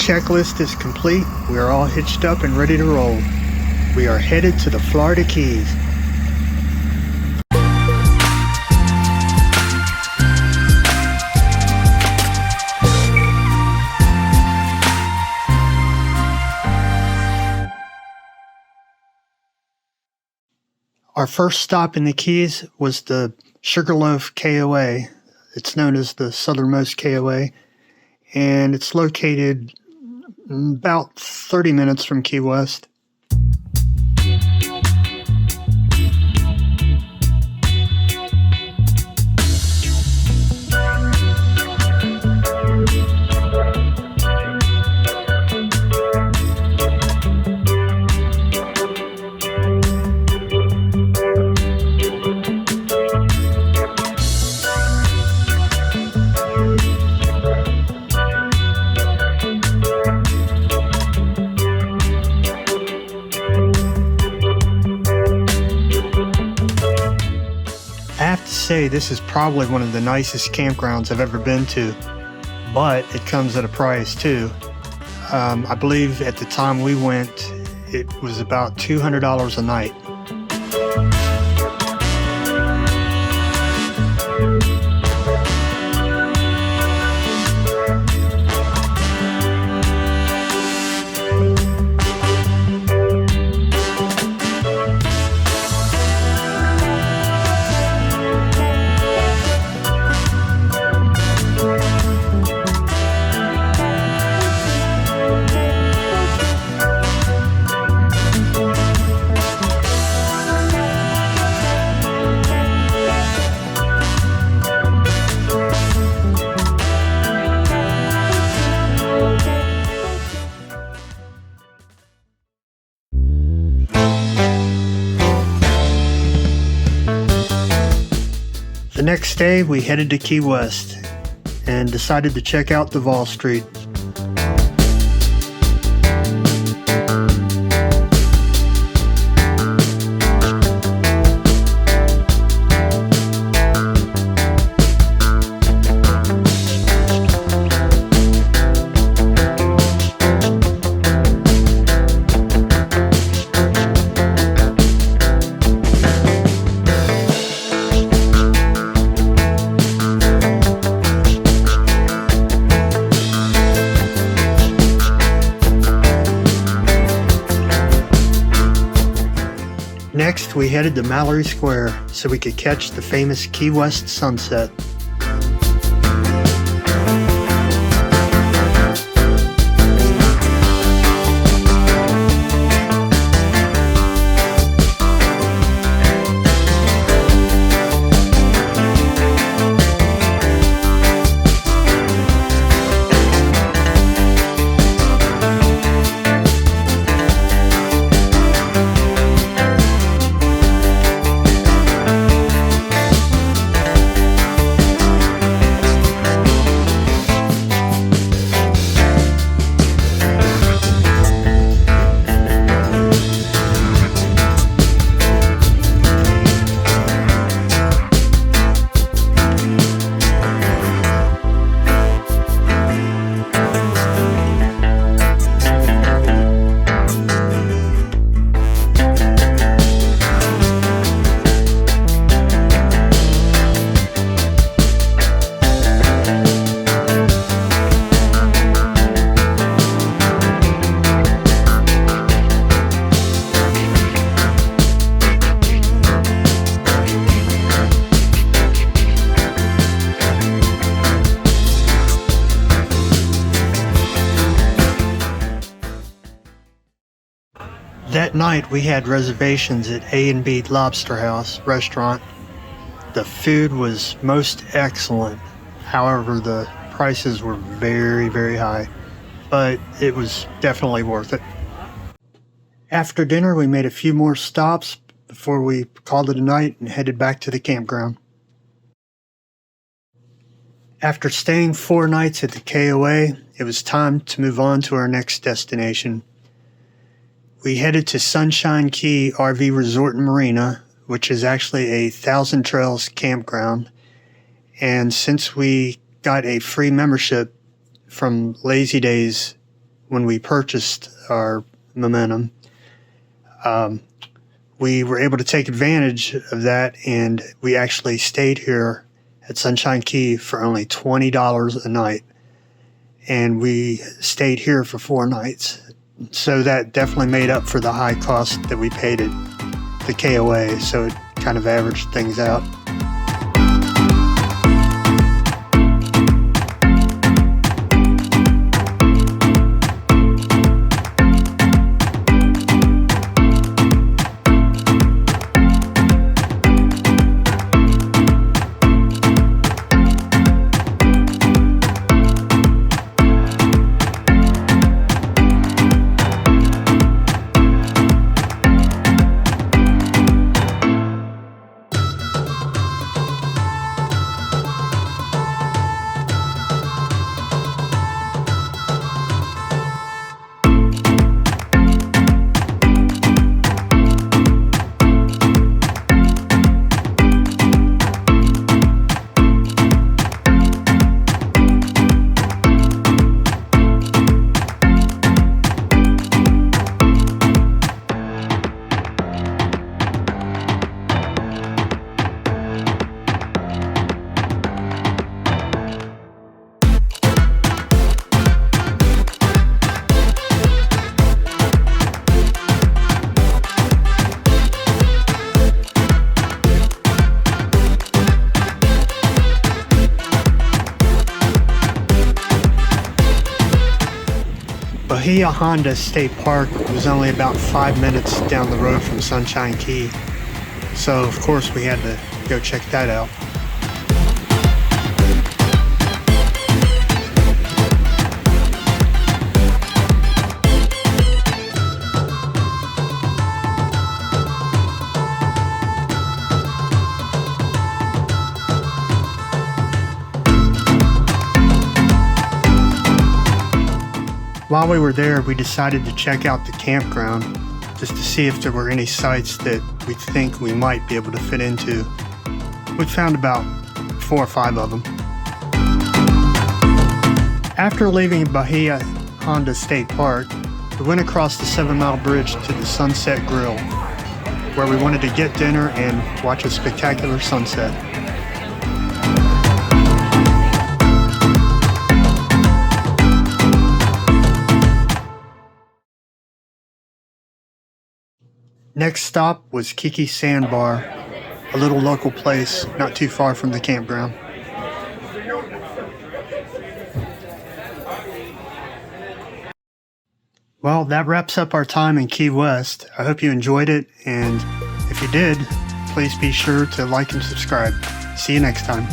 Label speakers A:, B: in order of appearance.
A: checklist is complete. We are all hitched up and ready to roll. We are headed to the Florida Keys. Our first stop in the Keys was the Sugarloaf KOA. It's known as the southernmost KOA, and it's located about 30 minutes from Key West. Say this is probably one of the nicest campgrounds I've ever been to, but it comes at a price too. I believe at the time we went, it was about $200 a night. The next day, we headed to Key West and decided to check out Duval Street. Next, we headed to Mallory Square so we could catch the famous Key West sunset. That night we had reservations at A&B Lobster House restaurant. The food was most excellent. However, the prices were very, very high, but it was definitely worth it. After dinner, we made a few more stops before we called it a night and headed back to the campground. After staying 4 nights at the KOA, it was time to move on to our next destination. We headed to Sunshine Key RV Resort and Marina, which is actually a Thousand Trails campground. And since we got a free membership from Lazy Days when we purchased our Momentum. We were able to take advantage of that, and we actually stayed here at Sunshine Key for only $20 a night. And we stayed here for 4 nights. So that definitely made up for the high cost that we paid at the KOA. So it kind of averaged things out. Bahia Honda State Park was only about 5 minutes down the road from Sunshine Key, so of course we had to go check that out. While we were there, we decided to check out the campground just to see if there were any sites that we think we might be able to fit into. We found about 4 or 5 of them. After leaving Bahia Honda State Park, we went across the 7 Mile Bridge to the Sunset Grill, where we wanted to get dinner and watch a spectacular sunset. Next stop was Kiki's Sandbar, a little local place not too far from the campground. Well, that wraps up our time in Key West. I hope you enjoyed it, and if you did, please be sure to like and subscribe. See you next time.